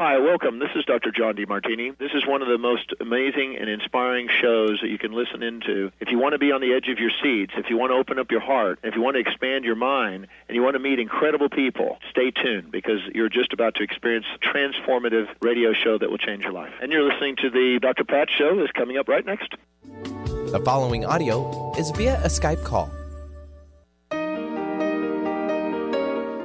Hi, welcome. This is Dr. John DeMartini. This is one of the most amazing and inspiring shows that you can listen into. If you want to be on the edge of your seats, if you want to open up your heart, if you want to expand your mind, and you want to meet incredible people, stay tuned because you're just about to experience a transformative radio show that will change your life. And you're listening to the Dr. Pat Show that's coming up right next. The following audio is via a Skype call.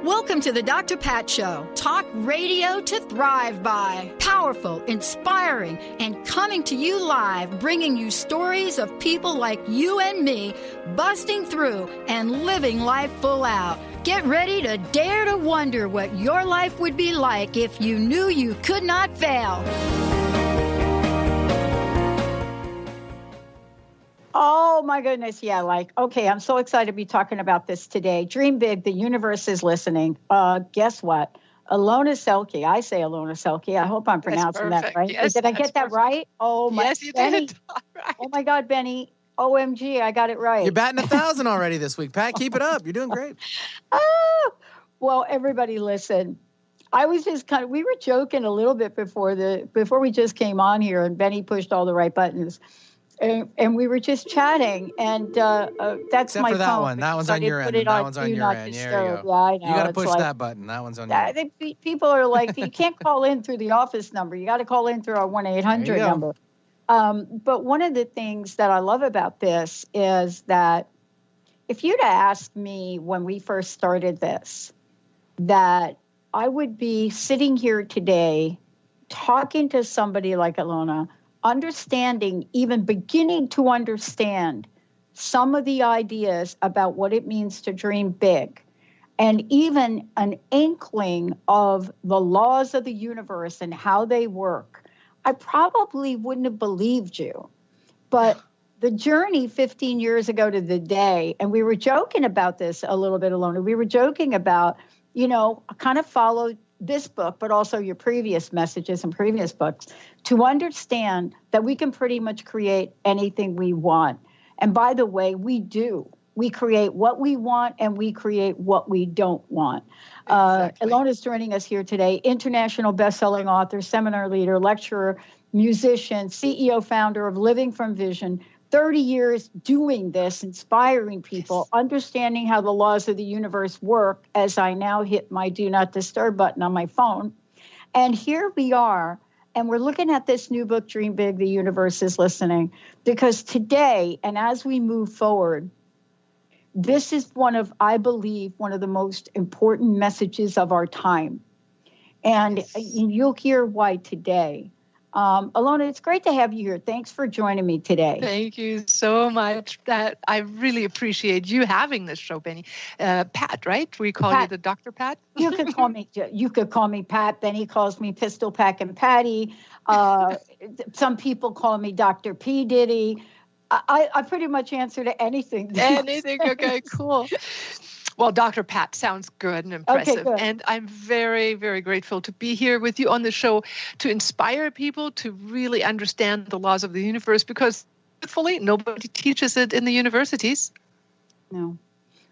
Welcome to the Dr. Pat Show. Talk radio to thrive by. Powerful, inspiring, and coming to you live, bringing you stories of people like you and me, busting through and living life full out. Get ready to dare to wonder what your life would be like if you knew you could not fail. Oh, my goodness. Yeah, okay, I'm so excited to be talking about this today. Dream big. The universe is listening. Guess what? Ilona Selke. I say Ilona Selke. I hope I'm pronouncing that right. Yes, did I get that right? Oh, my Yes, you Benny. did. All right. Oh, my God, Benny. OMG, I got it right. You're batting 1,000 already this week, Pat. Keep it up. You're doing great. Well, everybody listen. I was just we were joking a little bit before we just came on here, and Benny pushed all the right buttons. And we were just chatting, and that's Except my for that phone. one. That one's on your end. That one's on your end. There you go. Yeah, I know. You got to It's push like, that button. That one's on your end. People are like, you can't call in through the office number. You got to call in through our 1-800 number. But one of the things that I love about this is that if you'd asked me when we first started this, that I would be sitting here today talking to somebody like Ilona, understanding, even beginning to understand some of the ideas about what it means to dream big, and even an inkling of the laws of the universe and how they work, I probably wouldn't have believed you. But the journey 15 years ago to the day, and we were joking about this a little bit, Ilona, we were joking about, I kind of followed this book, but also your previous messages and previous books, to understand that we can pretty much create anything we want. And by the way, we do. We create what we want, and we create what we don't want. Exactly. Ilona is joining us here today, international best-selling author, seminar leader, lecturer, musician, CEO, founder of Living from Vision, 30 years doing this, inspiring people, understanding how the laws of the universe work as I now hit my do not disturb button on my phone. And here we are, and we're looking at this new book, Dream Big, The Universe is Listening, because today, and as we move forward, this is I believe, one of the most important messages of our time. And you'll hear why today. Ilona, it's great to have you here. Thanks for joining me today. Thank you so much. I really appreciate you having this show, Benny. Pat, right? We call you the Dr. Pat? You could call me Pat. Benny calls me Pistol Pack and Patty. Some people call me Dr. P. Diddy. I pretty much answer to anything. Anything. Okay, cool. Well, Dr. Pat sounds good and impressive. Okay, good. And I'm very, very grateful to be here with you on the show to inspire people to really understand the laws of the universe, because truthfully, nobody teaches it in the universities. No.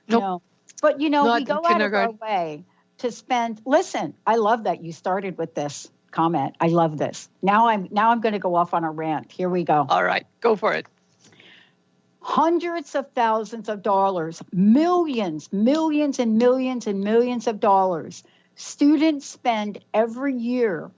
Nope. No. But, we go out of our way to spend. Listen, I love that you started with this comment. I love this. Now I'm going to go off on a rant. Here we go. All right. Go for it. Hundreds of thousands of dollars, millions and millions and millions of dollars students spend every year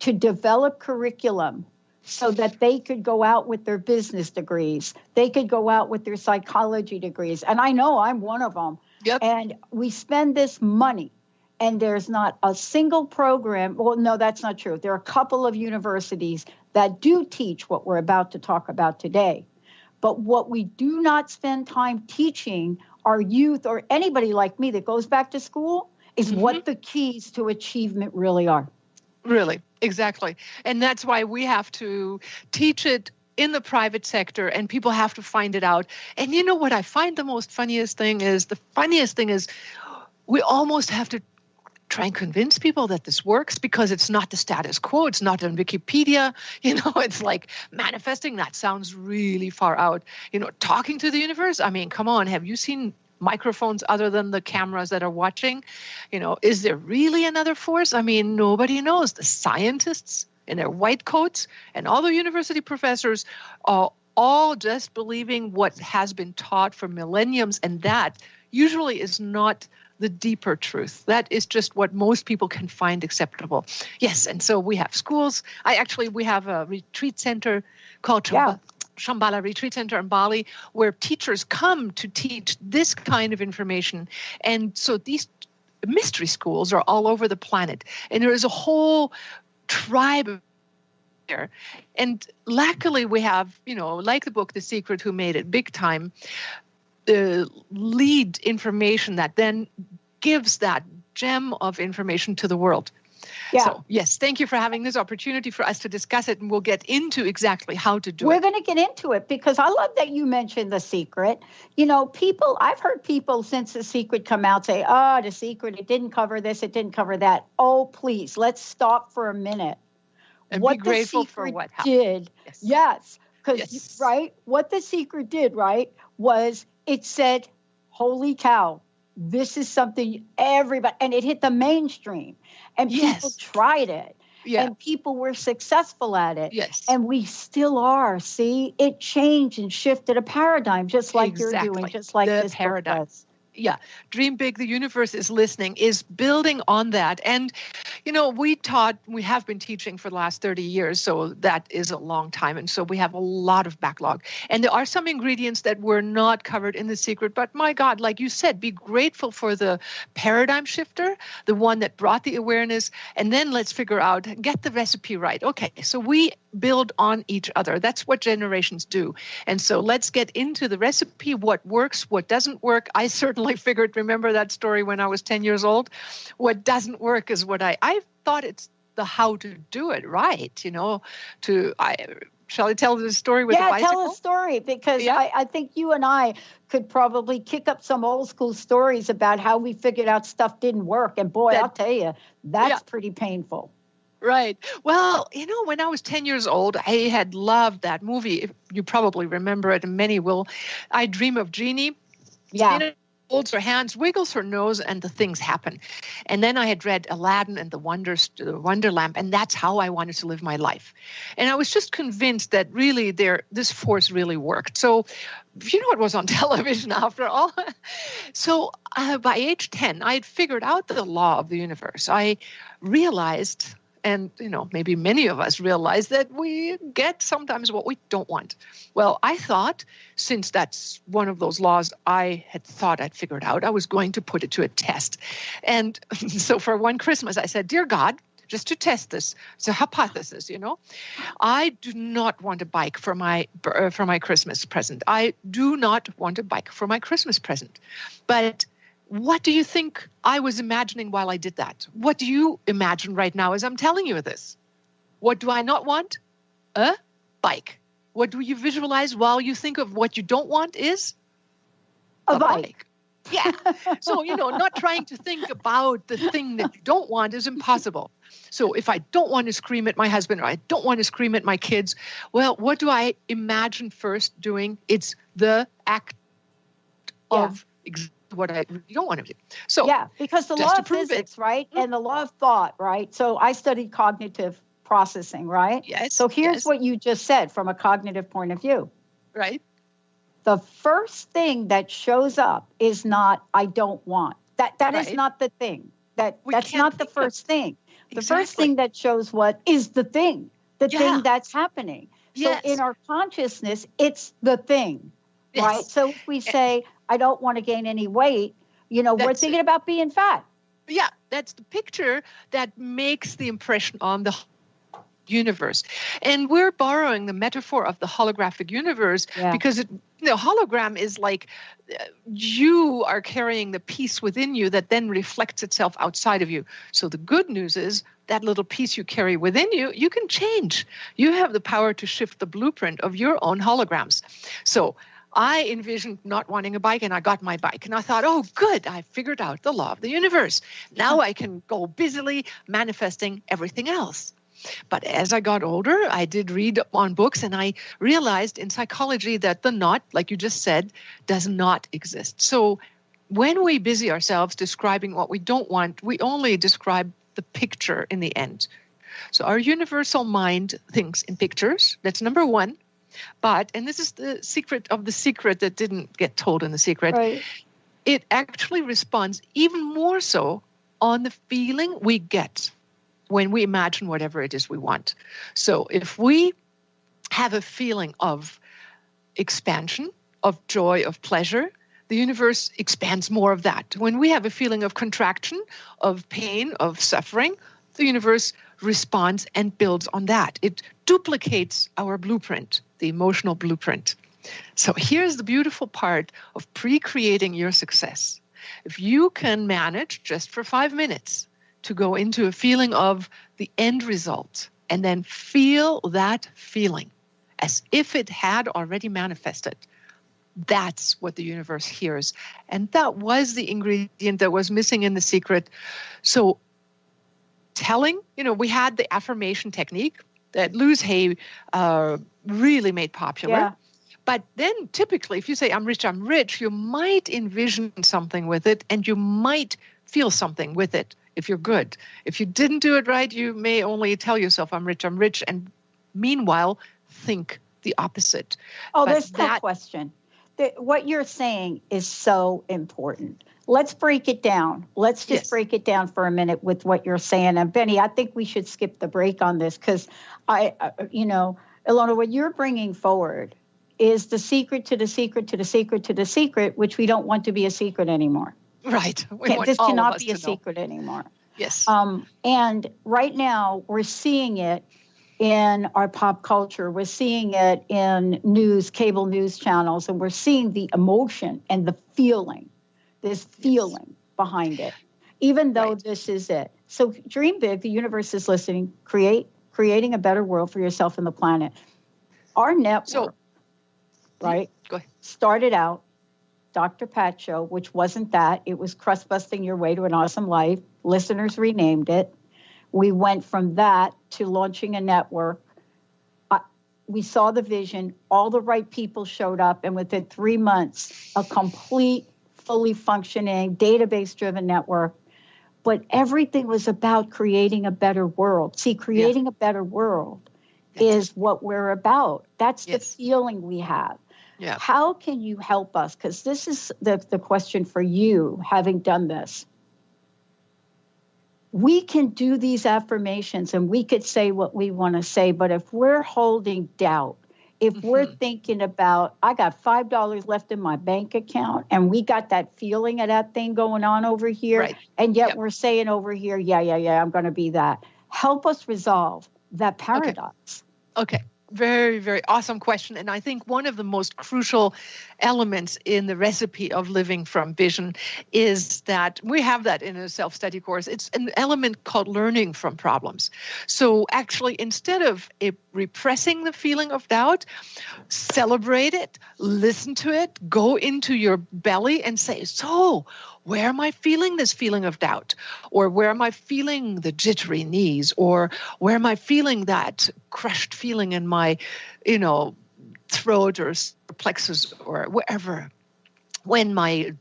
to develop curriculum so that they could go out with their business degrees. They could go out with their psychology degrees. And I know I'm one of them. Yep. And we spend this money, and there's not a single program. Well, no, that's not true. There are a couple of universities that do teach what we're about to talk about today. But what we do not spend time teaching our youth or anybody like me that goes back to school is what the keys to achievement really are. Really, exactly. And that's why we have to teach it in the private sector, and people have to find it out. And you know what I find the funniest thing is we almost have to try and convince people that this works, because it's not the status quo. It's not on Wikipedia. It's like manifesting. That sounds really far out. Talking to the universe. I mean, come on. Have you seen microphones other than the cameras that are watching? Is there really another force? I mean, nobody knows. The scientists in their white coats and all the university professors are all just believing what has been taught for millenniums, and that usually is not the deeper truth. That is just what most people can find acceptable. Yes, and so we have schools. We have a retreat center called Shambhala Retreat Center in Bali, where teachers come to teach this kind of information. And so these mystery schools are all over the planet. And there is a whole tribe there. And luckily we have, like the book, The Secret, Who Made It, big time, lead information that then gives that gem of information to the world. Yeah. So, yes, thank you for having this opportunity for us to discuss it, and we'll get into exactly how to do it. We're going to get into it because I love that you mentioned The Secret. I've heard people since The Secret come out say, The Secret, it didn't cover this, it didn't cover that. Oh, please, let's stop for a minute. And be grateful for what happened. Yes. Because, right, what The Secret did, right, was it said, holy cow, this is something everybody, and it hit the mainstream, and people tried it, and people were successful at it, and we still are. See, it changed and shifted a paradigm, just like you're doing, just like this paradigm. Yeah, Dream Big, the universe is listening, is building on that. And, we have been teaching for the last 30 years, so that is a long time. And so we have a lot of backlog. And there are some ingredients that were not covered in The Secret. But my God, like you said, be grateful for the paradigm shifter, the one that brought the awareness. And then let's figure out, get the recipe right. Okay, so we build on each other. That's what generations do. And so let's get into the recipe, what works, what doesn't work. I certainly remember that story when I was 10 years old. What doesn't work is what I thought it's the how to do it right, shall I tell the story with the bicycle? Yeah, tell a story, because I think you and I could probably kick up some old school stories about how we figured out stuff didn't work. And boy, I'll tell you, that's pretty painful. Right. Well, when I was 10 years old, I had loved that movie. You probably remember it, and many will. I Dream of Jeannie. Yeah. Holds her hands, wiggles her nose, and the things happen. And then I had read Aladdin and the Wonder Lamp, and that's how I wanted to live my life. And I was just convinced that really this force really worked. So, it was on television after all. So by age 10, I had figured out the law of the universe. I realized, and, maybe many of us realize, that we get sometimes what we don't want. Well, I thought, since that's one of those laws I had thought I'd figured out, I was going to put it to a test. And so for one Christmas, I said, Dear God, just to test this, it's a hypothesis, I do not want a bike for my Christmas present. I do not want a bike for my Christmas present. But what do you think I was imagining while I did that? What do you imagine right now as I'm telling you this? What do I not want? A bike. What do you visualize while you think of what you don't want is? A bike. Yeah. So, not trying to think about the thing that you don't want is impossible. So if I don't want to scream at my husband, or I don't want to scream at my kids, well, what do I imagine first doing? It's the act of what I don't want to do. So because the law of physics, right? And the law of thought, right? So I studied cognitive processing, right? Yes. So here's what you just said from a cognitive point of view. Right. The first thing that shows up is not I don't want. That is not the thing. That's not the first thing. The first thing that shows what is the thing. The thing that's happening. So in our consciousness, it's the thing. Yes. Right? So if we say I don't want to gain any weight, we're thinking about being fat. Yeah, that's the picture that makes the impression on the universe. And we're borrowing the metaphor of the holographic universe because the hologram is like you are carrying the piece within you that then reflects itself outside of you. So the good news is that little piece you carry within you, you can change. You have the power to shift the blueprint of your own holograms. So I envisioned not wanting a bike, and I got my bike. And I thought, oh, good, I figured out the law of the universe. Now I can go busily manifesting everything else. But as I got older, I did read on books, and I realized in psychology that the not, like you just said, does not exist. So when we busy ourselves describing what we don't want, we only describe the picture in the end. So our universal mind thinks in pictures. That's number one. But, and this is the secret of the secret that didn't get told in the secret, right. It actually responds even more so on the feeling we get when we imagine whatever it is we want. So if we have a feeling of expansion, of joy, of pleasure, the universe expands more of that. When we have a feeling of contraction, of pain, of suffering, the universe responds and builds on that. It duplicates our blueprint, the emotional blueprint. So here's the beautiful part of pre-creating your success. If you can manage just for 5 minutes to go into a feeling of the end result and then feel that feeling as if it had already manifested, that's what the universe hears. And that was the ingredient that was missing in the secret. So telling, we had the affirmation technique that Louise Hay really made popular. Yeah. But then typically, if you say, I'm rich, you might envision something with it and you might feel something with it if you're good. If you didn't do it right, you may only tell yourself, I'm rich, and meanwhile, think the opposite. Oh, there's no question. What you're saying is so important. Let's break it down. Let's just break it down for a minute with what you're saying. And Benny, I think we should skip the break on this because Ilona, what you're bringing forward is the secret to the secret to the secret to the secret, which we don't want to be a secret anymore. Right. This cannot be a secret anymore. Yes. And right now we're seeing it in our pop culture. We're seeing it in cable news channels, and we're seeing the emotion and the feeling, this feeling behind it, even though this is it. So dream big. The universe is listening. Creating a better world for yourself and the planet. Our network, right, go ahead. Started out Dr. Pat Show, which wasn't that. It was Crust Busting Your Way to an Awesome Life. Listeners renamed it. We went from that to launching a network. We saw the vision. All the right people showed up. And within 3 months, a complete, fully functioning, database-driven network. But everything was about creating a better world. See, creating a better world is what we're about. That's the feeling we have. Yeah. How can you help us? Because this is the question for you, having done this. We can do these affirmations and we could say what we want to say, but if we're holding doubt, if we're thinking about, I got $5 left in my bank account and we got that feeling of that thing going on over here, and yet we're saying over here, I'm going to be that. Help us resolve that paradox. Okay. Very, very awesome question. And I think one of the most crucial elements in the recipe of living from vision is that we have that in a self-study course. It's an element called learning from problems. So actually, instead of repressing the feeling of doubt, celebrate it, listen to it, go into your belly and say, so where am I feeling this feeling of doubt? Or where am I feeling the jittery knees? Or where am I feeling that crushed feeling in my, throat or plexus or wherever? When my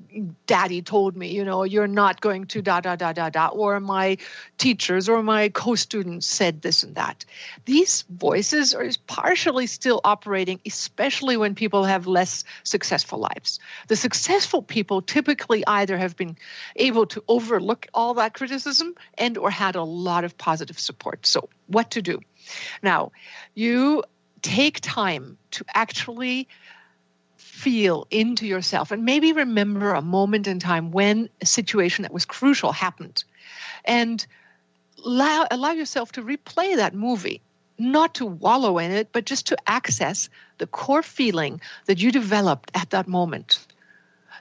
daddy told me, you're not going to or my teachers or my co-students said this and that. These voices are partially still operating, especially when people have less successful lives. The successful people typically either have been able to overlook all that criticism and or had a lot of positive support. So what to do? Now, you take time to actually feel into yourself and maybe remember a moment in time when a situation that was crucial happened, and allow yourself to replay that movie, not to wallow in it, but just to access the core feeling that you developed at that moment.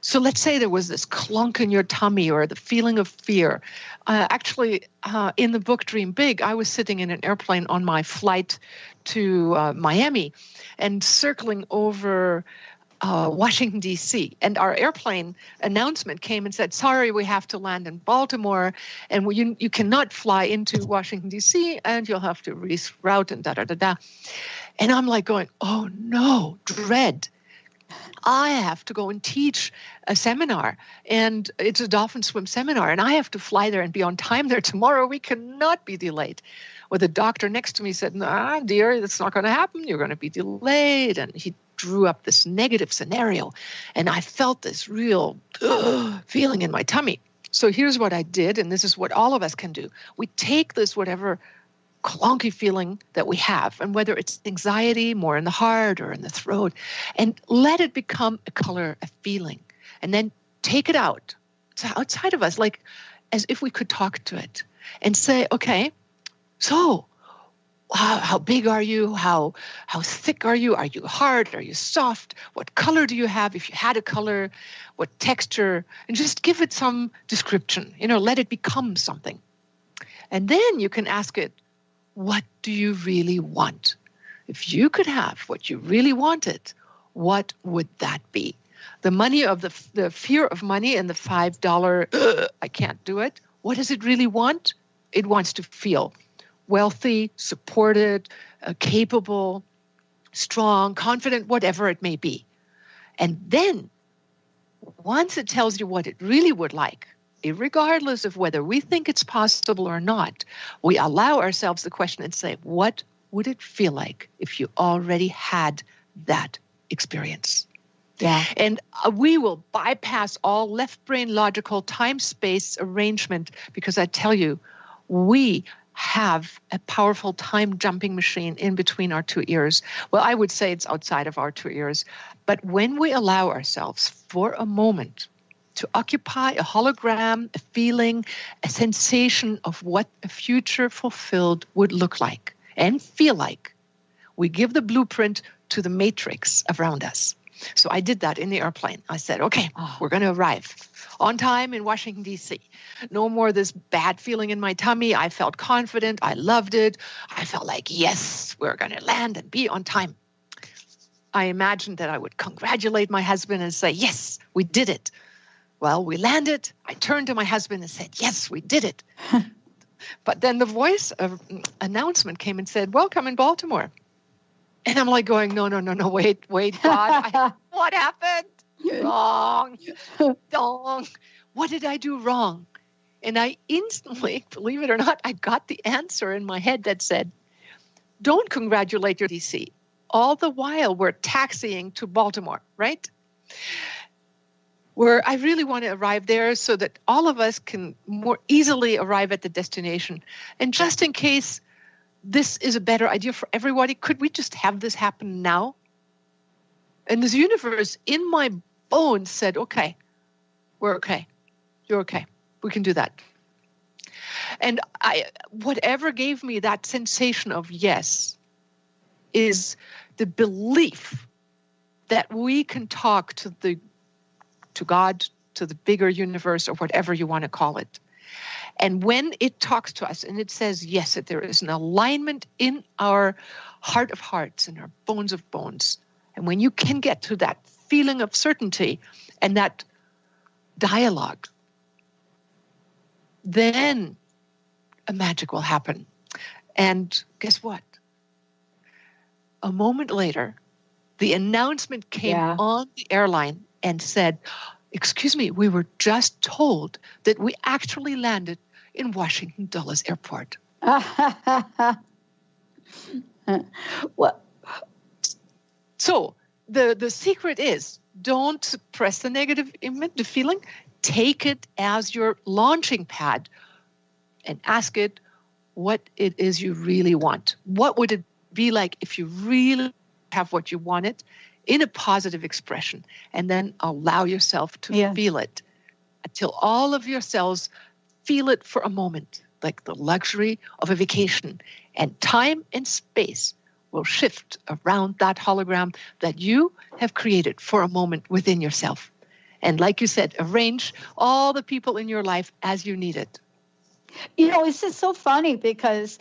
So let's say there was this clunk in your tummy or the feeling of fear. In the book Dream Big, I was sitting in an airplane on my flight to Miami and circling over Washington, D.C. And our airplane announcement came and said, sorry, we have to land in Baltimore and you cannot fly into Washington, D.C. and you'll have to reroute and da-da-da-da. And I'm like going, oh no, dread. I have to go and teach a seminar, and it's a dolphin swim seminar, and I have to fly there and be on time there tomorrow. We cannot be delayed. Well, the doctor next to me said, "Nah, dear, that's not going to happen. You're going to be delayed." And he drew up this negative scenario, and I felt this real feeling in my tummy. So here's what I did, and this is what all of us can do. We take this whatever clunky feeling that we have, and whether it's anxiety more in the heart or in the throat, and let it become a color, a feeling, and then take it out. It's outside of us, like as if we could talk to it and say, okay, so how big are you? How thick are you? Are you hard? Are you soft? What color do you have? If you had a color, what texture? And just give it some description, let it become something. And then you can ask it, what do you really want? If you could have what you really wanted, what would that be? The money of the fear of money and the $5, I can't do it. What does it really want? It wants to feel wealthy, supported, capable, strong, confident, whatever it may be. And then once it tells you what it really would like, regardless of whether we think it's possible or not, we allow ourselves the question and say, what would it feel like if you already had that experience? Yeah. And we will bypass all left brain logical time-space arrangement, because I tell you, we have a powerful time jumping machine in between our two ears. Well, I would say it's outside of our two ears. But when we allow ourselves for a moment to occupy a hologram, a feeling, a sensation of what a future fulfilled would look like and feel like, we give the blueprint to the matrix around us. So I did that in the airplane. I said, okay, we're going to arrive on time in Washington, D.C. No more this bad feeling in my tummy. I felt confident. I loved it. I felt like, yes, we're going to land and be on time. I imagined that I would congratulate my husband and say, yes, we did it. Well, we landed. I turned to my husband and said, yes, we did it. But then the voice of announcement came and said, welcome in Baltimore. And I'm like going, no, wait, God, what happened? Wrong. What did I do wrong? And I instantly, believe it or not, I got the answer in my head that said, don't congratulate your DC. All the while we're taxiing to Baltimore, right? Where I really want to arrive there so that all of us can more easily arrive at the destination. And just in case this is a better idea for everybody, could we just have this happen now? And this universe in my bones said, okay, we're okay. You're okay. We can do that. And whatever gave me that sensation of yes is the belief that we can talk to God, to the bigger universe, or whatever you want to call it. And when it talks to us and it says, yes, that there is an alignment in our heart of hearts and our bones of bones. And when you can get to that feeling of certainty and that dialogue, then a magic will happen. And guess what? A moment later, the announcement came on the airline and said, excuse me, we were just told that we actually landed in Washington Dulles Airport. Well, so the secret is, don't suppress the negative image, the feeling. Take it as your launching pad and ask it what it is you really want. What would it be like if you really have what you wanted in a positive expression? And then allow yourself to feel it until all of your cells feel it for a moment, like the luxury of a vacation. And time and space will shift around that hologram that you have created for a moment within yourself. And like you said, arrange all the people in your life as you need it. It's just so funny because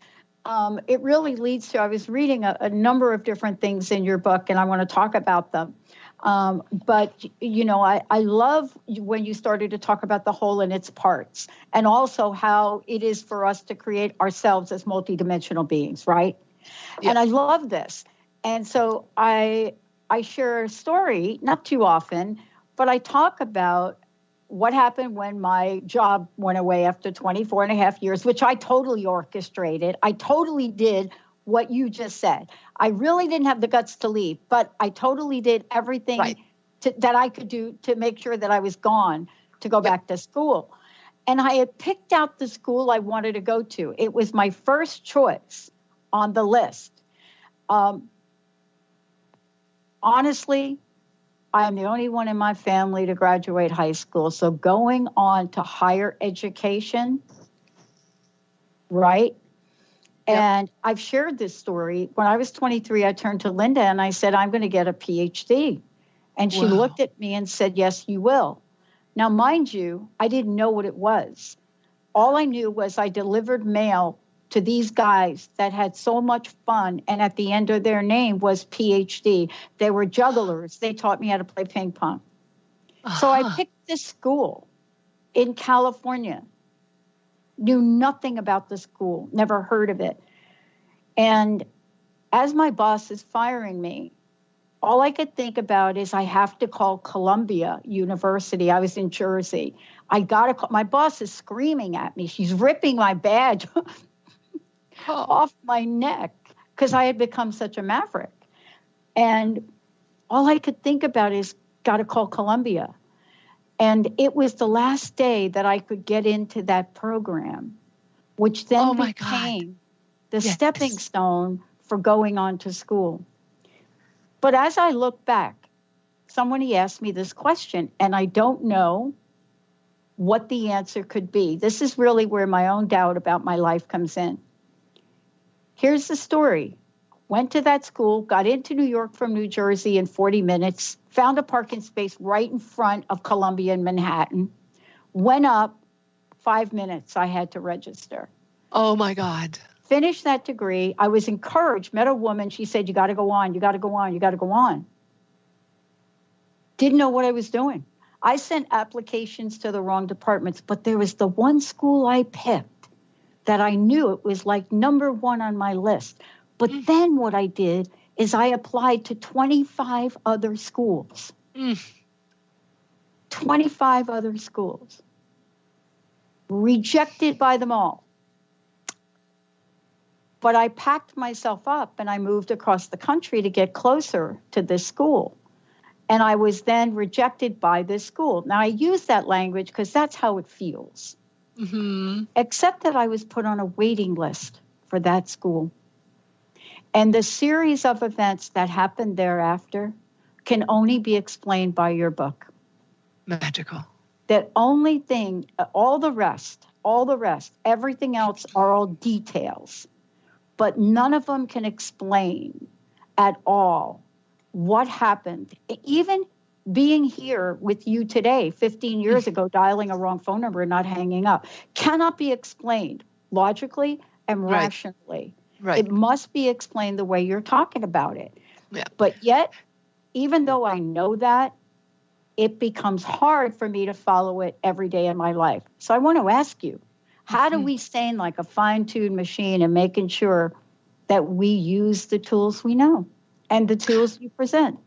it really leads to, I was reading a number of different things in your book, and I want to talk about them. But I love when you started to talk about the whole and its parts, and also how it is for us to create ourselves as multidimensional beings, right? Yep. And I love this. And so I I share a story, not too often, but I talk about what happened when my job went away after 24 and a half years, which I totally orchestrated. I totally did what you just said. I really didn't have the guts to leave, but I totally did everything that I could do to make sure that I was gone to go back to school. And I had picked out the school I wanted to go to. It was my first choice on the list. Honestly, I am the only one in my family to graduate high school. So going on to higher education, right? Yep. And I've shared this story. When I was 23, I turned to Linda and I said, I'm going to get a PhD. And she looked at me and said, yes, you will. Now, mind you, I didn't know what it was. All I knew was I delivered mail to these guys that had so much fun, and at the end of their name was PhD. They were jugglers. They taught me how to play ping pong. So I picked this school in California, knew nothing about the school, never heard of it. And as my boss is firing me, all I could think about is I have to call Columbia University. I was in Jersey. I got to call. My boss is screaming at me. She's ripping my badge off my neck because I had become such a maverick. And all I could think about is got to call Columbia. And it was the last day that I could get into that program, which then became the stepping stone for going on to school. But as I look back, somebody asked me this question, and I don't know what the answer could be. This is really where my own doubt about my life comes in. Here's the story. Went to that school, got into New York from New Jersey in 40 minutes, found a parking space right in front of Columbia in Manhattan, went up, 5 minutes I had to register. Oh, my God. Finished that degree. I was encouraged, met a woman. She said, you got to go on, you got to go on, you got to go on. Didn't know what I was doing. I sent applications to the wrong departments, but there was the one school I picked that I knew it was like number one on my list. But then what I did is I applied to 25 other schools. 25 other schools. Rejected by them all. But I packed myself up and I moved across the country to get closer to this school. And I was then rejected by this school. Now, I use that language because that's how it feels. Except that I was put on a waiting list for that school. And the series of events that happened thereafter can only be explained by your book. Magical. That only thing, all the rest, everything else are all details. But none of them can explain at all what happened. Even being here with you today, 15 years ago, dialing a wrong phone number and not hanging up, cannot be explained logically and rationally. Right. It must be explained the way you're talking about it. Yeah. But yet, even though I know that, it becomes hard for me to follow it every day in my life. So I want to ask you, how do we stay in like a fine-tuned machine and making sure that we use the tools we know and the tools you present?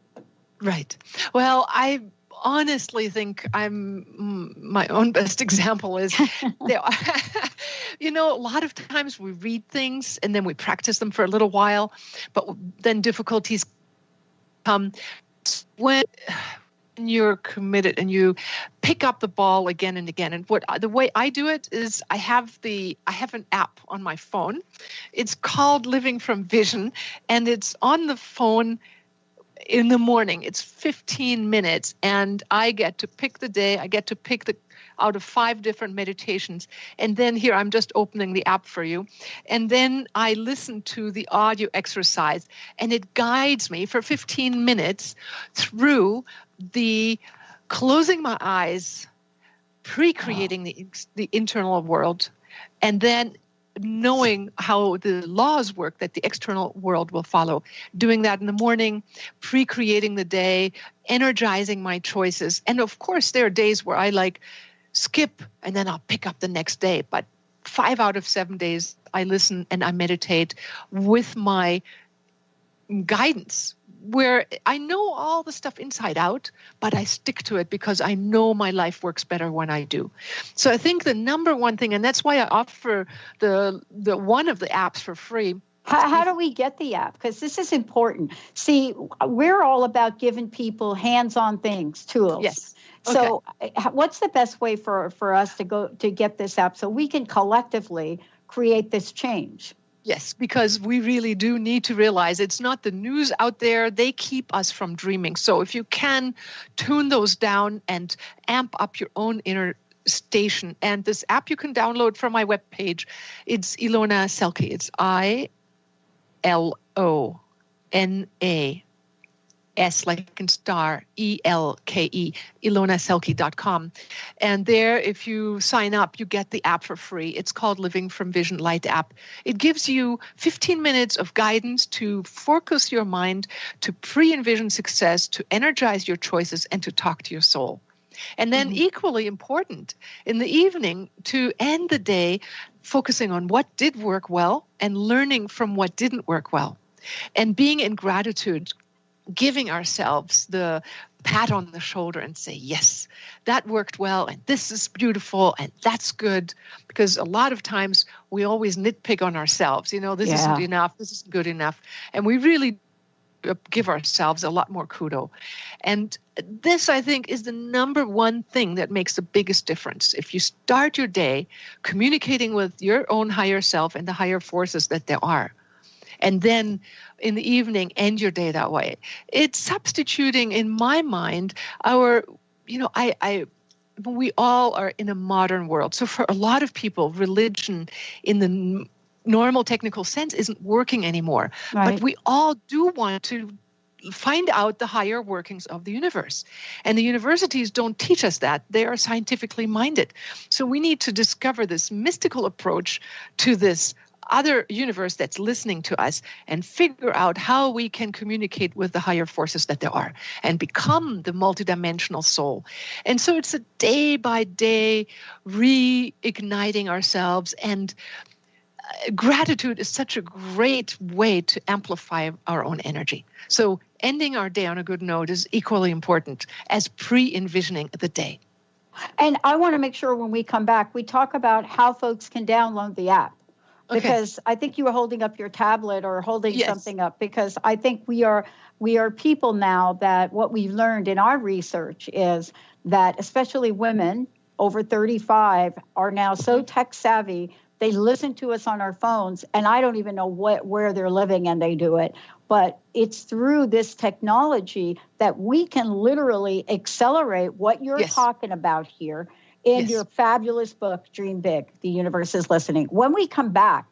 Right. Well, I honestly think I'm my own best example is, you know, a lot of times we read things and then we practice them for a little while, but then difficulties come when you're committed and you pick up the ball again and again. And the way I do it is I have an app on my phone. It's called Living from Vision, and it's on the phone in the morning. It's 15 minutes, and I get to pick the day. I get to pick out of 5 different meditations. And then here, I'm just opening the app for you. And then I listen to the audio exercise, and it guides me for 15 minutes through the closing my eyes, pre-creating the internal world, and then knowing how the laws work that the external world will follow. Doing that in the morning, pre-creating the day, energizing my choices. And of course, there are days where I skip and then I'll pick up the next day. But 5 out of 7 days, I listen and I meditate with my guidance, where I know all the stuff inside out, but I stick to it because I know my life works better when I do. So I think the number one thing, and that's why I offer the one of the apps for free. How do we get the app? Because this is important. See, we're all about giving people hands-on things, tools. Yes. So what's the best way for us to get this app so we can collectively create this change? Yes, because we really do need to realize it's not the news out there. They keep us from dreaming. So if you can tune those down and amp up your own inner station. And this app you can download from my webpage. It's Ilona Selke. It's ILONA. S like in star, ELKE, ilonaselke.com. And there, if you sign up, you get the app for free. It's called Living from Vision Light app. It gives you 15 minutes of guidance to focus your mind, to pre-envision success, to energize your choices, and to talk to your soul. And then equally important, in the evening, to end the day focusing on what did work well and learning from what didn't work well. And being in gratitude, giving ourselves the pat on the shoulder and say, yes, that worked well, and this is beautiful, and that's good. Because a lot of times we always nitpick on ourselves. This isn't enough, this isn't good enough. And we really give ourselves a lot more kudos. And this, I think, is the number one thing that makes the biggest difference. If you start your day communicating with your own higher self and the higher forces that there are, and then in the evening end your day that way, it's substituting, in my mind, we all are in a modern world. So for a lot of people, religion in the normal technical sense isn't working anymore. Right. But we all do want to find out the higher workings of the universe. And the universities don't teach us that. They are scientifically minded. So we need to discover this mystical approach to this other universe that's listening to us and figure out how we can communicate with the higher forces that there are and become the multidimensional soul. And so it's a day-by-day reigniting ourselves, and gratitude is such a great way to amplify our own energy. So ending our day on a good note is equally important as pre-envisioning the day. And I want to make sure when we come back, we talk about how folks can download the app. Because I think you were holding up your tablet or holding something up, because I think we are people now that what we've learned in our research is that especially women over 35 are now so tech savvy. They listen to us on our phones, and I don't even know where they're living and they do it. But it's through this technology that we can literally accelerate what you're talking about here. In your fabulous book, Dream Big, The Universe is Listening. When we come back,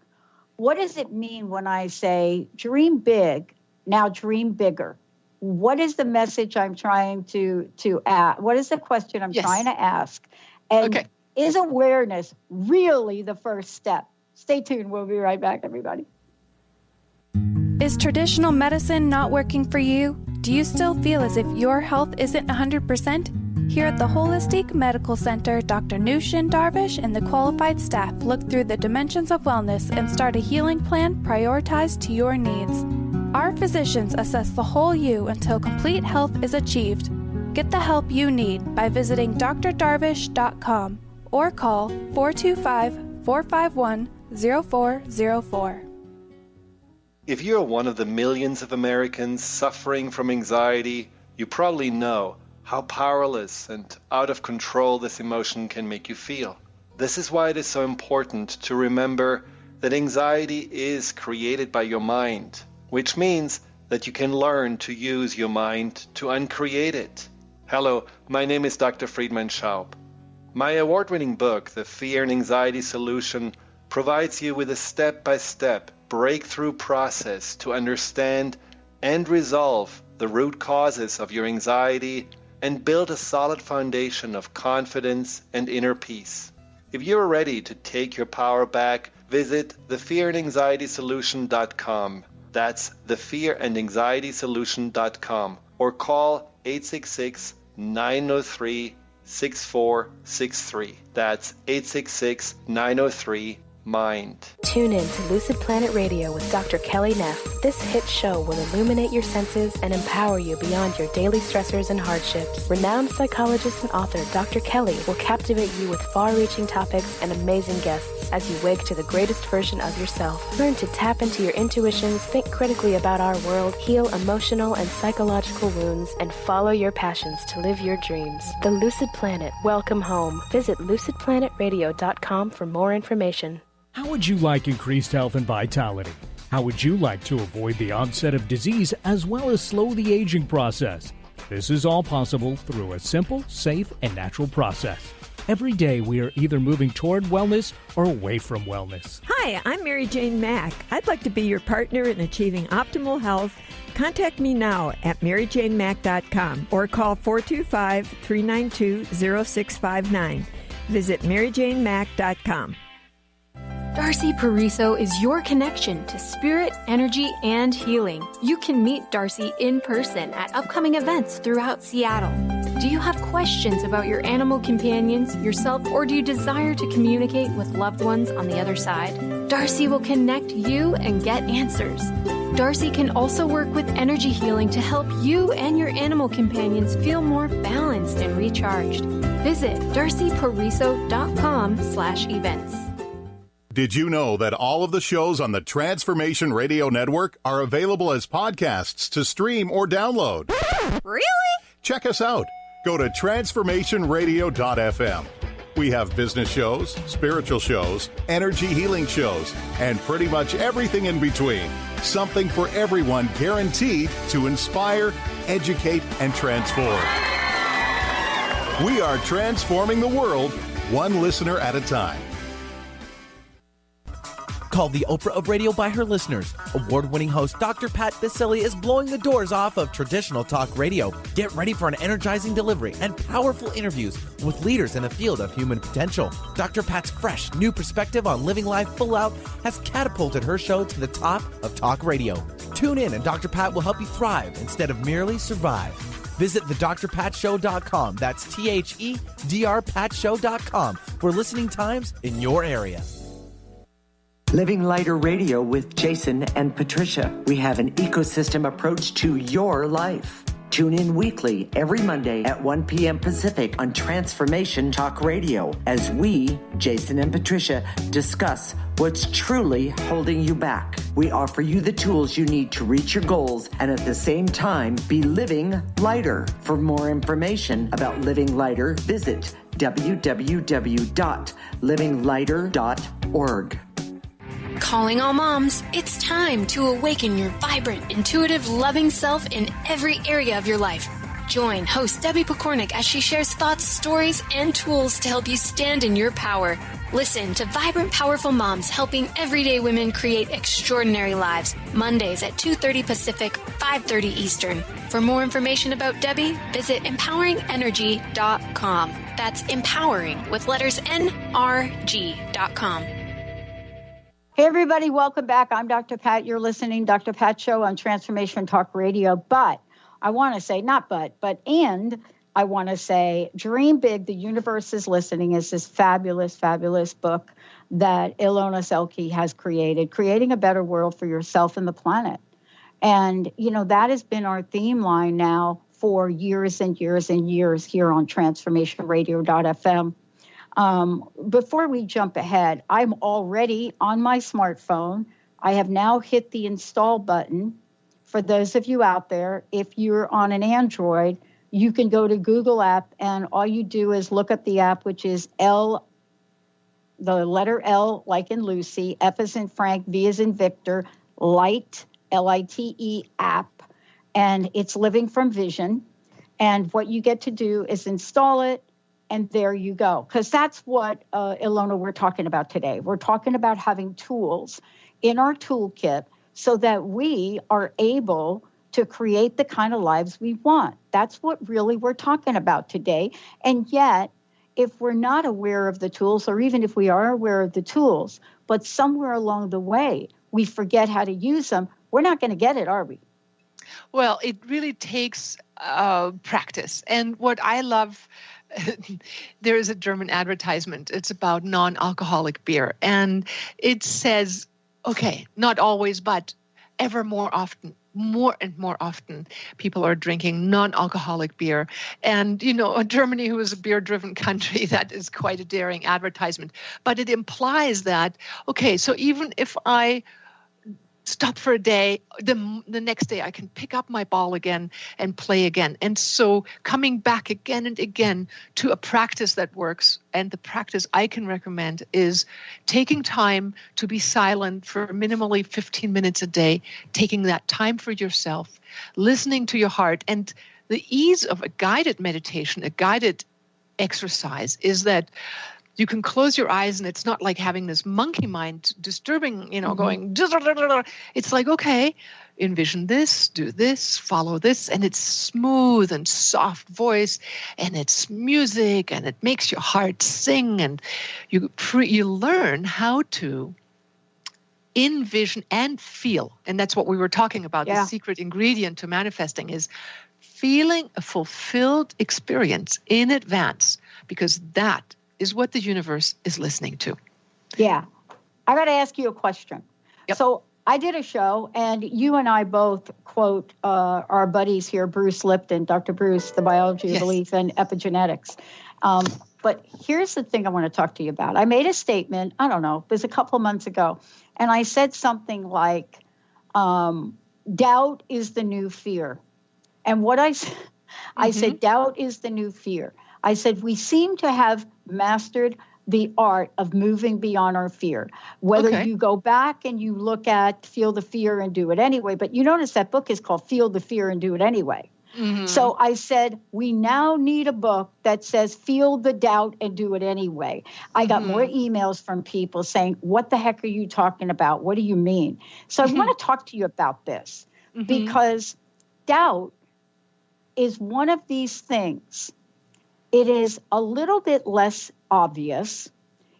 what does it mean when I say dream big, now dream bigger? What is the message I'm trying to ask? What is the question I'm trying to ask? And is awareness really the first step? Stay tuned. We'll be right back, everybody. Is traditional medicine not working for you? Do you still feel as if your health isn't 100%? Here at the Holistic Medical Center, Dr. Nushin Darvish and the qualified staff look through the dimensions of wellness and start a healing plan prioritized to your needs. Our physicians assess the whole you until complete health is achieved. Get the help you need by visiting drdarvish.com or call 425-451-0404. If you're one of the millions of Americans suffering from anxiety, you probably know how powerless and out of control this emotion can make you feel. This is why it is so important to remember that anxiety is created by your mind, which means that you can learn to use your mind to uncreate it. Hello, my name is Dr. Friedman Schaub. My award-winning book, The Fear and Anxiety Solution, provides you with a step-by-step breakthrough process to understand and resolve the root causes of your anxiety and build a solid foundation of confidence and inner peace. If you're ready to take your power back, visit thefearandanxietysolution.com. That's thefearandanxietysolution.com, or call 866-903-6463. That's 866-903-6463. mind. Tune in to Lucid Planet Radio with Dr. Kelly Neff. This hit show will illuminate your senses and empower you beyond your daily stressors and hardships. Renowned psychologist and author Dr. Kelly will captivate you with far-reaching topics and amazing guests as you wake to the greatest version of yourself. Learn to tap into your intuitions, think critically about our world, heal emotional and psychological wounds, and follow your passions to live your dreams. The Lucid Planet. Welcome home. Visit lucidplanetradio.com for more information. How would you like increased health and vitality? How would you like to avoid the onset of disease as well as slow the aging process? This is all possible through a simple, safe, and natural process. Every day we are either moving toward wellness or away from wellness. Hi, I'm Mary Jane Mack. I'd like to be your partner in achieving optimal health. Contact me now at maryjanemack.com or call 425-392-0659. Visit maryjanemack.com. Darcy Pariso is your connection to spirit, energy, and healing. You can meet Darcy in person at upcoming events throughout Seattle. Do you have questions about your animal companions, yourself, or do you desire to communicate with loved ones on the other side? Darcy will connect you and get answers. Darcy can also work with energy healing to help you and your animal companions feel more balanced and recharged. Visit darcypariso.com/events. Did you know that all of the shows on the Transformation Radio Network are available as podcasts to stream or download? Really? Check us out. Go to transformationradio.fm. We have business shows, spiritual shows, energy healing shows, and pretty much everything in between. Something for everyone, guaranteed to inspire, educate, and transform. We are transforming the world, one listener at a time. Called the Oprah of radio by her listeners, award-winning host Dr. Pat Baccili is blowing the doors off of traditional talk radio. Get ready for an energizing delivery and powerful interviews with leaders in the field of human potential. Dr. Pat's fresh, new perspective on living life full out has catapulted her show to the top of talk radio. Tune in and Dr. Pat will help you thrive instead of merely survive. Visit thedrpatshow.com. That's THEDRPatshow.com for listening times in your area. Living Lighter Radio with Jason and Patricia. We have an ecosystem approach to your life. Tune in weekly every Monday at 1 p.m. Pacific on Transformation Talk Radio as we, Jason and Patricia, discuss what's truly holding you back. We offer you the tools you need to reach your goals and at the same time be living lighter. For more information about Living Lighter, visit www.livinglighter.org. Calling all moms, it's time to awaken your vibrant, intuitive, loving self in every area of your life. Join host Debbie Pokornik as she shares thoughts, stories, and tools to help you stand in your power. Listen to Vibrant, Powerful Moms helping everyday women create extraordinary lives. Mondays at 2:30 Pacific, 5:30 Eastern. For more information about Debbie, visit empoweringenergy.com. That's empowering with letters NRG.com. Hey, everybody, welcome back. I'm Dr. Pat. You're listening to Dr. Pat Show on Transformation Talk Radio. But I want to say, I want to say, Dream Big, the Universe is Listening is this fabulous, fabulous book that Ilona Selke has created, creating a better world for yourself and the planet. And, you know, that has been our theme line now for years and years and years here on transformationradio.fm. Before we jump ahead, I'm already on my smartphone. I have now hit the install button. For those of you out there, if you're on an Android, you can go to Google app and all you do is look up the app, which is the letter L, like in Lucy, F as in Frank, V as in Victor, Light, L-I-T-E app, and it's Living from Vision. And what you get to do is install it. And there you go. Because that's what, Ilona, we're talking about today. We're talking about having tools in our toolkit so that we are able to create the kind of lives we want. That's what really we're talking about today. And yet, if we're not aware of the tools, or even if we are aware of the tools, but somewhere along the way, we forget how to use them, we're not going to get it, are we? Well, it really takes practice. And what I love there is a German advertisement. It's about non-alcoholic beer. And it says, okay, not always, but ever more often, more and more often, people are drinking non-alcoholic beer. And, Germany, who is a beer-driven country, that is quite a daring advertisement. But it implies that, okay, so even if I stop for a day, the next day I can pick up my ball again and play again. And so coming back again and again to a practice that works, and the practice I can recommend is taking time to be silent for minimally 15 minutes a day, taking that time for yourself, listening to your heart. And the ease of a guided meditation, a guided exercise, is that you can close your eyes and it's not like having this monkey mind disturbing, going, it's like, okay, envision this, do this, follow this. And it's smooth and soft voice and it's music and it makes your heart sing. And you learn how to envision and feel. And that's what we were talking about. The secret ingredient to manifesting is feeling a fulfilled experience in advance, because that is what the universe is listening to. Yeah. I got to ask you a question. Yep. So I did a show, and you and I both quote our buddies here, Bruce Lipton, Dr. Bruce, The Biology of Belief and Epigenetics. But here's the thing I want to talk to you about. I made a statement, I don't know, it was a couple of months ago, and I said something like, doubt is the new fear. And what I said, doubt is the new fear. I said, we seem to have mastered the art of moving beyond our fear. Whether you go back and you look at Feel the Fear and Do It Anyway, but you notice that book is called Feel the Fear and Do It Anyway. Mm-hmm. So I said, we now need a book that says Feel the Doubt and Do It Anyway. I got more emails from people saying, what the heck are you talking about? What do you mean? So I want to talk to you about this because doubt is one of these things. It is a little bit less obvious.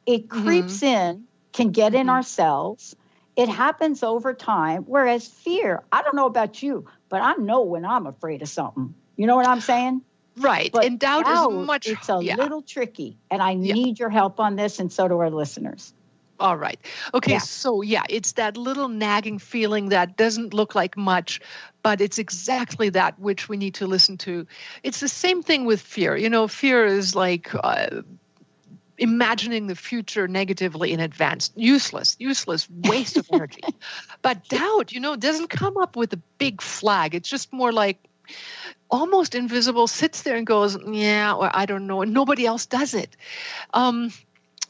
It creeps in, can get in ourselves. It happens over time. Whereas fear, I don't know about you, but I know when I'm afraid of something. You know what I'm saying? Right. But and doubt is much. It's a little tricky. And I need your help on this, and so do our listeners. All right. Okay. So it's that little nagging feeling that doesn't look like much, but it's exactly that which we need to listen to. It's the same thing with fear. Fear is like imagining the future negatively in advance. Useless waste of energy. But doubt, doesn't come up with a big flag. It's just more like almost invisible, sits there and goes, yeah, or I don't know. And nobody else does it.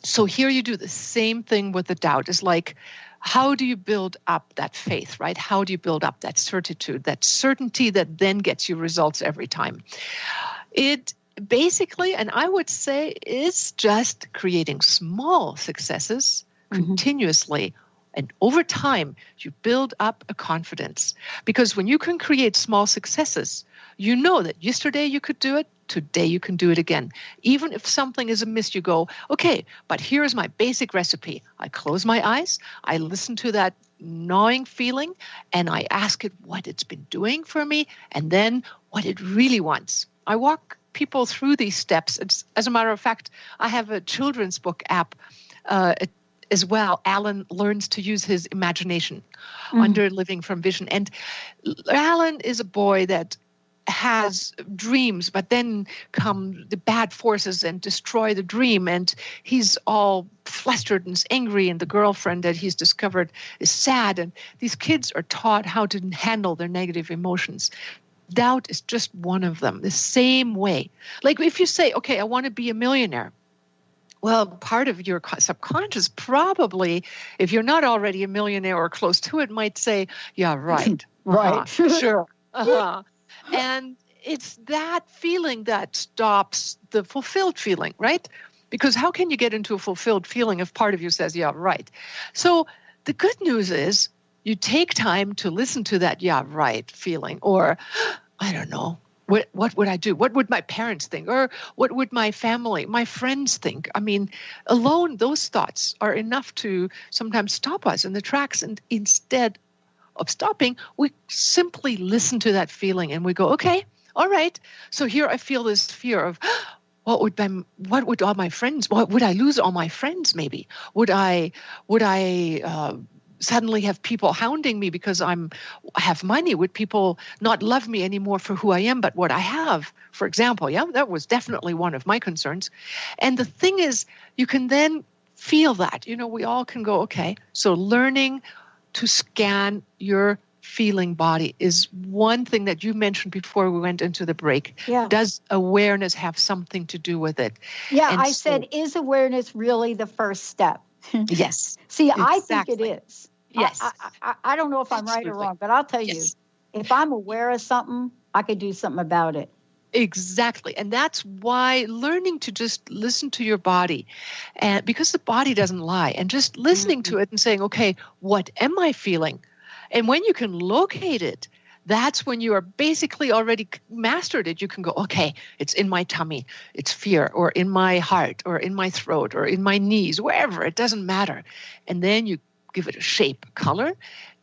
So here you do the same thing with the doubt. It's like, how do you build up that faith, right? How do you build up that certitude, that certainty that then gets you results every time? It basically, and I would say, is just creating small successes continuously. And over time, you build up a confidence. Because when you can create small successes, you know that yesterday you could do it, today you can do it again. Even if something is amiss, you go, okay, but here's my basic recipe. I close my eyes, I listen to that gnawing feeling, and I ask it what it's been doing for me, and then what it really wants. I walk people through these steps. As a matter of fact, I have a children's book app as well. Alan learns to use his imagination under Living from Vision. And Alan is a boy that has dreams, but then come the bad forces and destroy the dream. And he's all flustered and angry. And the girlfriend that he's discovered is sad. And these kids are taught how to handle their negative emotions. Doubt is just one of them, the same way. Like if you say, okay, I want to be a millionaire. Well, part of your subconscious probably, if you're not already a millionaire or close to it, might say, yeah, right. Right. Sure. And it's that feeling that stops the fulfilled feeling, right? Because how can you get into a fulfilled feeling if part of you says, yeah, right? So the good news is you take time to listen to that, yeah, right feeling, or I don't know, what would I do? What would my parents think? Or what would my family, my friends think? I mean, alone, those thoughts are enough to sometimes stop us in the tracks. And instead of stopping, we simply listen to that feeling and we go, okay, all right. So here I feel this fear of, what would all my friends, would I lose all my friends maybe? Would I suddenly have people hounding me because I have money? Would people not love me anymore for who I am, but what I have, for example? Yeah, that was definitely one of my concerns. And the thing is, you can then feel that, we all can go, okay, so learning to scan your feeling body is one thing that you mentioned before we went into the break. Yeah. Does awareness have something to do with it? Yeah, and I said, is awareness really the first step? Yes. See, exactly. I think it is. Yes. I don't know if I'm right or wrong, but I'll tell you, if I'm aware of something, I could do something about it. Exactly. And that's why learning to just listen to your body, and because the body doesn't lie, and just listening to it and saying, okay, what am I feeling? And when you can locate it, that's when you are basically already mastered it. You can go, okay, it's in my tummy, it's fear, or in my heart, or in my throat, or in my knees, wherever, it doesn't matter. And then you give it a shape, color,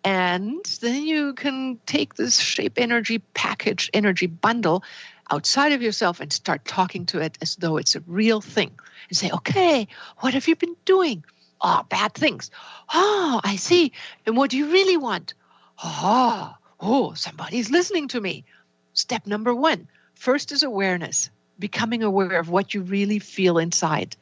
and then you can take this shape energy package, energy bundle outside of yourself and start talking to it as though it's a real thing. And say, okay, what have you been doing? Oh, bad things. Oh, I see. And what do you really want? Oh, somebody's listening to me. Step number 1. First is awareness, becoming aware of what you really feel inside.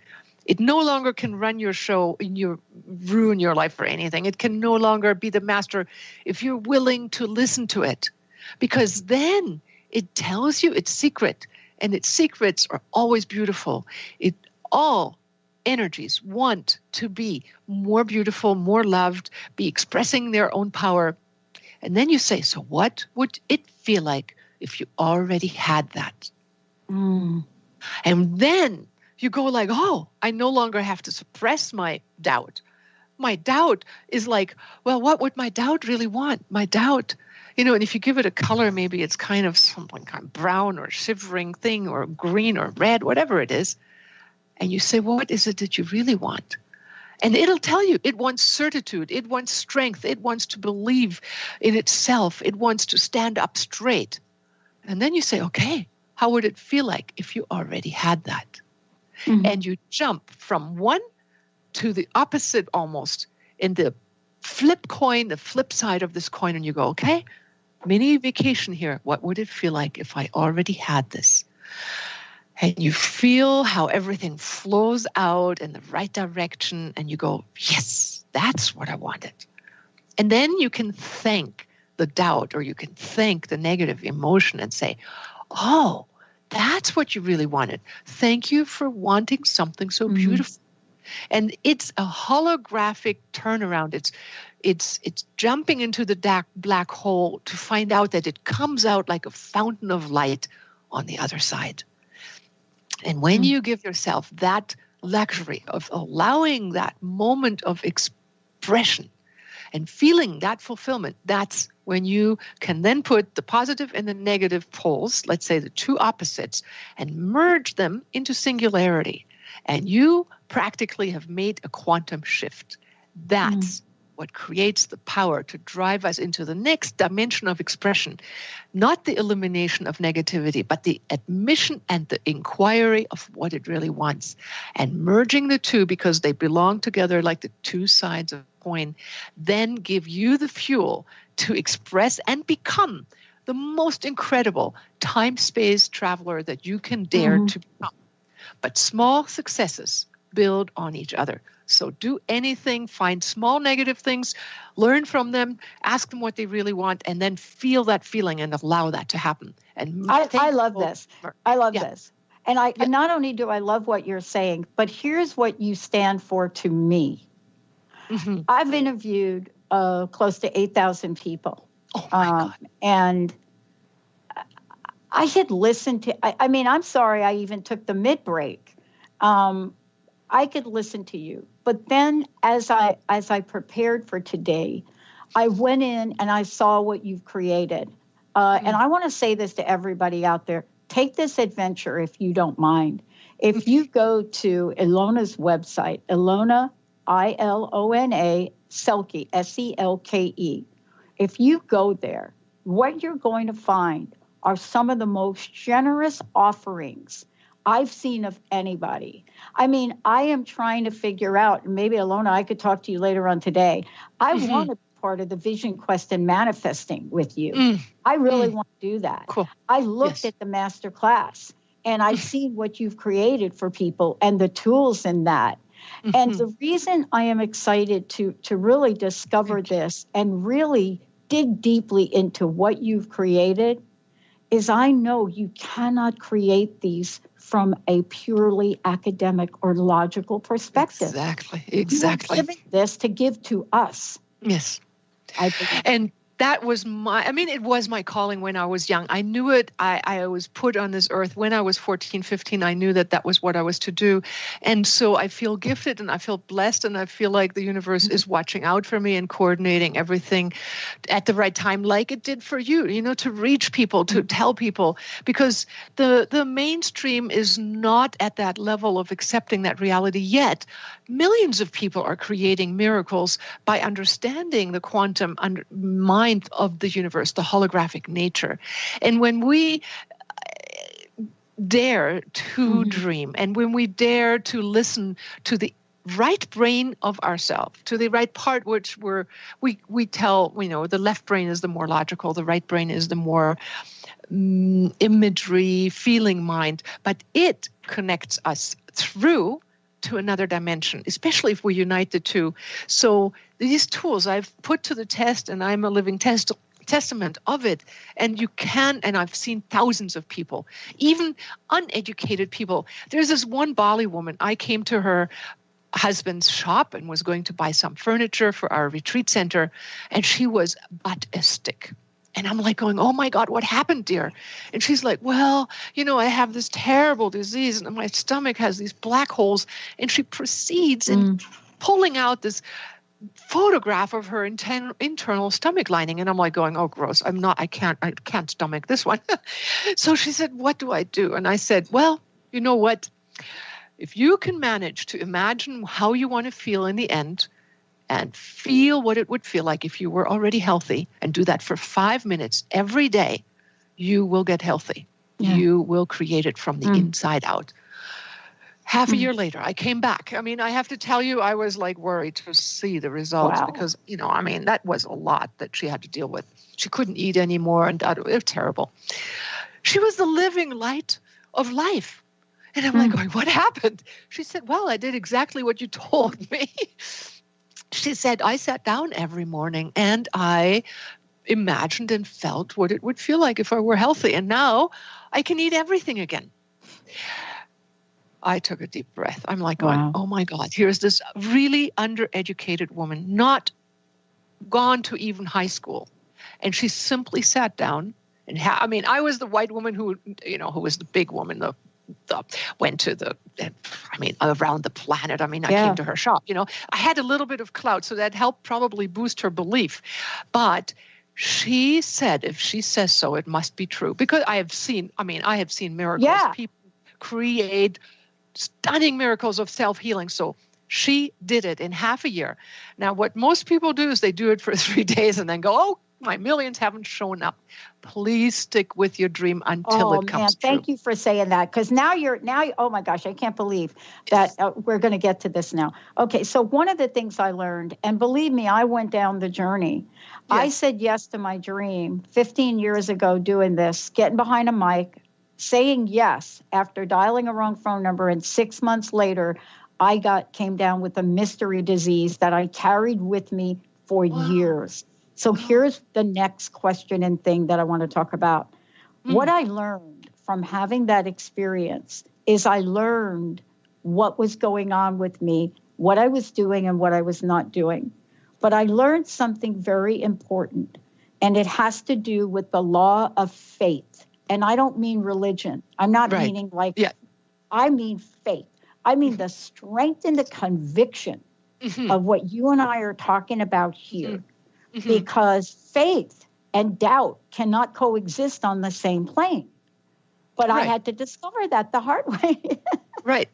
It no longer can run your show ruin your life or anything. It can no longer be the master if you're willing to listen to it, because then it tells you its secret, and its secrets are always beautiful. All energies want to be more beautiful, more loved, be expressing their own power. And then you say, so what would it feel like if you already had that? And then you go like, oh, I no longer have to suppress my doubt. My doubt is like, well, what would my doubt really want? My doubt, and if you give it a color, maybe it's kind of something kind of brown or shivering thing, or green or red, whatever it is. And you say, well, what is it that you really want? And it'll tell you it wants certitude. It wants strength. It wants to believe in itself. It wants to stand up straight. And then you say, okay, how would it feel like if you already had that? And you jump from one to the opposite almost in the flip coin, the flip side of this coin. And you go, okay, mini vacation here. What would it feel like if I already had this? And you feel how everything flows out in the right direction. And you go, yes, that's what I wanted. And then you can thank the doubt, or you can thank the negative emotion and say, oh, that's what you really wanted. Thank you for wanting something so beautiful. And it's a holographic turnaround. It's jumping into the black hole to find out that it comes out like a fountain of light on the other side. And when you give yourself that luxury of allowing that moment of expression and feeling that fulfillment, that's when you can then put the positive and the negative poles, let's say the two opposites, and merge them into singularity. And you practically have made a quantum shift. That's what creates the power to drive us into the next dimension of expression. Not the elimination of negativity, but the admission and the inquiry of what it really wants. And merging the two, because they belong together like the two sides of a coin, then give you the fuel to express and become the most incredible time-space traveler that you can dare to become. But small successes build on each other. So do anything, find small negative things, learn from them, ask them what they really want, and then feel that feeling and allow that to happen. And I love this. I love this. And not only do I love what you're saying, but here's what you stand for to me. I've interviewed close to 8,000 people. Oh, my God. And I had listened to, I'm sorry I even took the mid-break. I could listen to you. But then as I prepared for today, I went in and I saw what you've created. And I want to say this to everybody out there. Take this adventure if you don't mind. If you go to Ilona's website, Ilona, Ilona Selke, Selke. If you go there, what you're going to find are some of the most generous offerings I've seen of anybody. I mean, I am trying to figure out, and maybe Ilona, I could talk to you later on today. I want to be part of the Vision Quest and manifesting with you. I really want to do that. Cool. I looked at the master class and I've seen what you've created for people and the tools in that. And the reason I am excited to really discover this and really dig deeply into what you've created is I know you cannot create these from a purely academic or logical perspective. Exactly. You're giving this to give to us. Yes. And that was it was my calling when I was young. I knew it. I was put on this earth when I was 14, 15. I knew that was what I was to do. And so I feel gifted and I feel blessed and I feel like the universe is watching out for me and coordinating everything at the right time, like it did for you, to reach people, to tell people, because the mainstream is not at that level of accepting that reality yet. Millions of people are creating miracles by understanding the quantum mind of the universe, the holographic nature. And when we dare to dream, and when we dare to listen to the right brain of ourselves, to the right part, which we tell, the left brain is the more logical, the right brain is the more imagery, feeling mind, but it connects us through to another dimension, especially if we unite the two. So these tools I've put to the test, and I'm a living testament of it. And you can, and I've seen thousands of people, even uneducated people. There's this one Bali woman. I came to her husband's shop and was going to buy some furniture for our retreat center, and she was but a stick. And I'm like going, oh my God, what happened, dear? And she's like, well, I have this terrible disease and my stomach has these black holes. And she proceeds in pulling out this photograph of her internal stomach lining. And I'm like going, oh, gross. I can't stomach this one. So she said, what do I do? And I said, well, you know what? If you can manage to imagine how you want to feel in the end, and feel what it would feel like if you were already healthy, and do that for 5 minutes every day, you will get healthy. Yeah. You will create it from the inside out. Half a year later, I came back. I have to tell you, I was like worried to see the results because, that was a lot that she had to deal with. She couldn't eat anymore, and it was terrible. She was the living light of life. And I'm like going, what happened? She said, well, I did exactly what you told me. She said, I sat down every morning and I imagined and felt what it would feel like if I were healthy. And now I can eat everything again. I took a deep breath. I'm like going, oh my God, here's this really undereducated woman, not gone to even high school. And she simply sat down and I was the white woman who was the big woman, went to around the planet. I came to her shop, I had a little bit of clout, so that helped probably boost her belief. But she said, if she says so, it must be true. Because I have seen miracles. Yeah. People create stunning miracles of self-healing. So she did it in half a year. Now, what most people do is they do it for 3 days and then go, oh, my millions haven't shown up. Please stick with your dream until it comes true. Thank you for saying that. Because now oh my gosh, I can't believe that we're going to get to this now. Okay, so one of the things I learned, and believe me, I went down the journey. Yes. I said yes to my dream 15 years ago doing this, getting behind a mic, saying yes after dialing a wrong phone number, and 6 months later, I came down with a mystery disease that I carried with me for years. So here's the next question and thing that I want to talk about. What I learned from having that experience is I learned what was going on with me, what I was doing and what I was not doing. But I learned something very important, and it has to do with the law of faith. And I don't mean religion. I'm not meaning I mean faith. I mean the strength and the conviction of what you and I are talking about here. Because faith and doubt cannot coexist on the same plane. But I had to discover that the hard way. Right.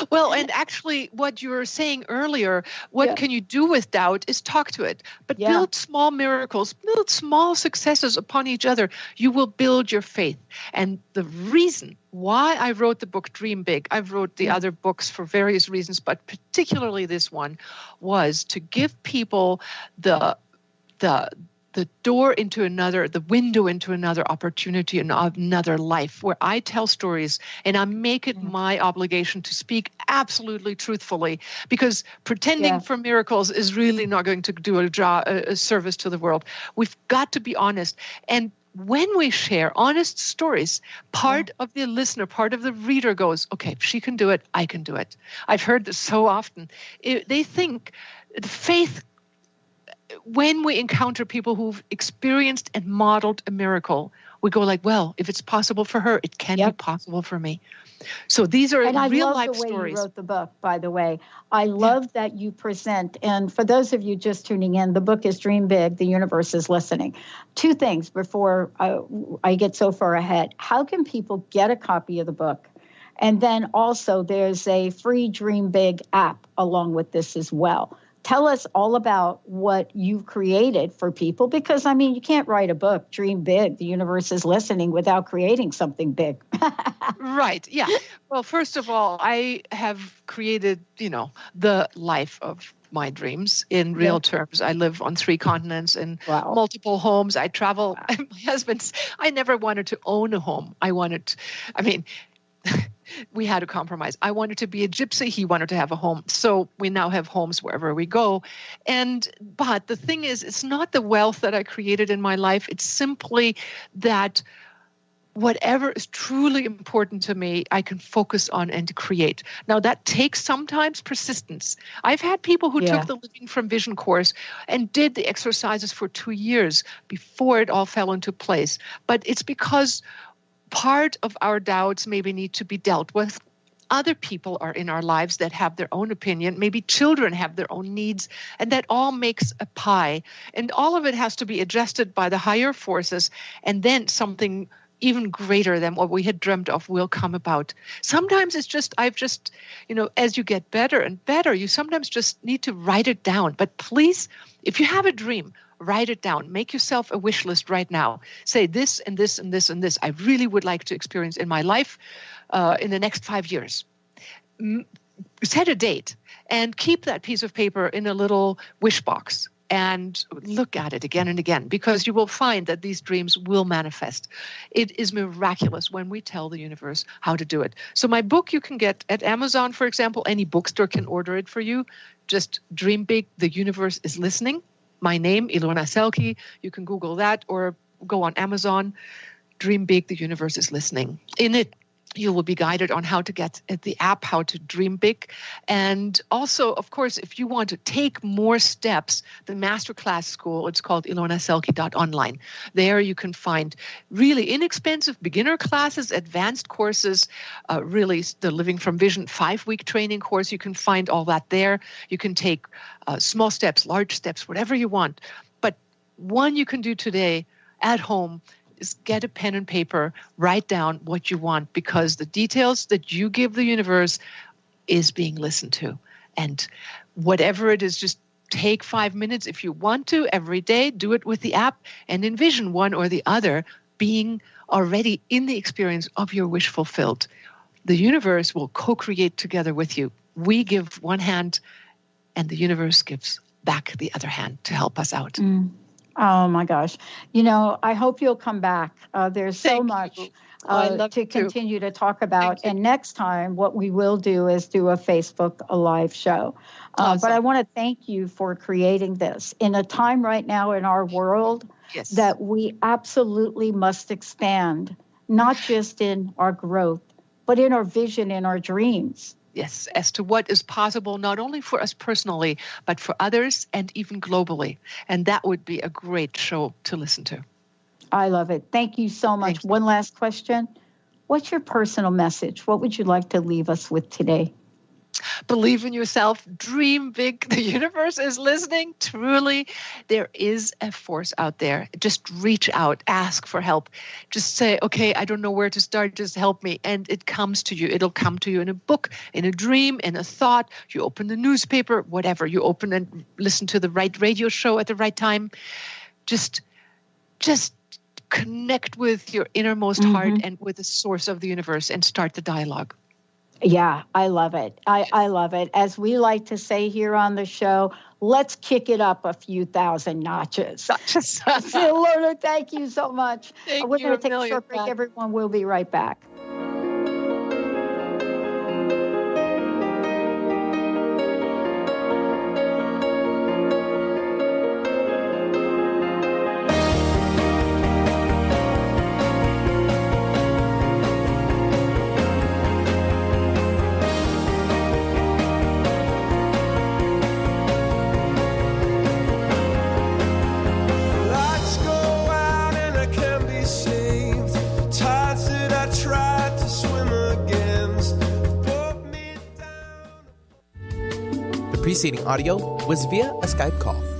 Well, and actually what you were saying earlier, what can you do with doubt is talk to it. But build small miracles, build small successes upon each other. You will build your faith. And the reason why I wrote the book Dream Big, I've wrote the other books for various reasons, but particularly this one, was to give people the door into another, the window into another opportunity and another life, where I tell stories and I make it my obligation to speak absolutely truthfully, because pretending for miracles is really not going to do a service to the world. We've got to be honest. And when we share honest stories, part of the listener, part of the reader goes, okay, if she can do it, I can do it. I've heard this so often. They think faith, when we encounter people who've experienced and modeled a miracle, we go like, well, if it's possible for her, it can be possible for me. So these are real life stories. And I love the way you wrote the book, by the way. I love that you present. And for those of you just tuning in, the book is Dream Big, The Universe is Listening. Two things before I get so far ahead. How can people get a copy of the book? And then also there's a free Dream Big app along with this as well. Tell us all about what you've created for people, because, I mean, you can't write a book, Dream Big, The Universe is Listening, without creating something big. Right. Yeah. Well, first of all, I have created, the life of my dreams in real terms. I live on 3 continents and multiple homes. I travel. My husband's, I never wanted to own a home. We had a compromise. I wanted to be a gypsy. He wanted to have a home. So we now have homes wherever we go. But the thing is, it's not the wealth that I created in my life. It's simply that whatever is truly important to me, I can focus on and create. Now, that takes sometimes persistence. I've had people who took the Living from Vision course and did the exercises for 2 years before it all fell into place. But it's because part of our doubts maybe need to be dealt with. Other people are in our lives that have their own opinion. Maybe children have their own needs, and that all makes a pie. And all of it has to be adjusted by the higher forces, and then something even greater than what we had dreamt of will come about. Sometimes it's just, as you get better and better, you sometimes just need to write it down. But please, if you have a dream, write it down. Make yourself a wish list right now. Say this and this and this and this I really would like to experience in my life in the next 5 years. Set a date and keep that piece of paper in a little wish box and look at it again and again, because you will find that these dreams will manifest. It is miraculous when we tell the universe how to do it. So my book you can get at Amazon, for example. Any bookstore can order it for you. Just Dream Big, The Universe is Listening. My name, Ilona Selke. You can Google that or go on Amazon. Dream Big, The Universe is Listening. In it, you will be guided on how to get the app, how to dream big. And also, of course, if you want to take more steps, the masterclass school, it's called ilonaselke.online. There you can find really inexpensive beginner classes, advanced courses, really the Living from Vision 5-week training course. You can find all that there. You can take small steps, large steps, whatever you want. But one you can do today at home is get a pen and paper, write down what you want, because the details that you give the universe is being listened to. And whatever it is, just take 5 minutes if you want to every day, do it with the app, and envision one or the other being already in the experience of your wish fulfilled. The universe will co-create together with you. We give one hand and the universe gives back the other hand to help us out. Oh, my gosh. I hope you'll come back. There's so much to continue to talk about. And next time, what we will do is do a Facebook live show. Awesome. But I want to thank you for creating this in a time right now in our world that we absolutely must expand, not just in our growth, but in our vision, in our dreams. Yes, as to what is possible, not only for us personally, but for others and even globally. And that would be a great show to listen to. I love it. Thank you so much. One last question. What's your personal message? What would you like to leave us with today? believe in yourself, dream big. The universe is listening. Truly, there is a force out there. Just reach out, ask for help. Just say, okay, I don't know where to start. Just help me. And it comes to you. It'll come to you in a book, in a dream, in a thought. You open the newspaper, whatever. You open and listen to the right radio show at the right time. Just connect with your innermost heart and with the source of the universe and start the dialogue. Yeah, I love it. I love it. As we like to say here on the show, let's kick it up a few thousand notches. Ilona, thank you so much. We're going to take a short break, everyone. We'll be right back. Preceding audio was via a Skype call.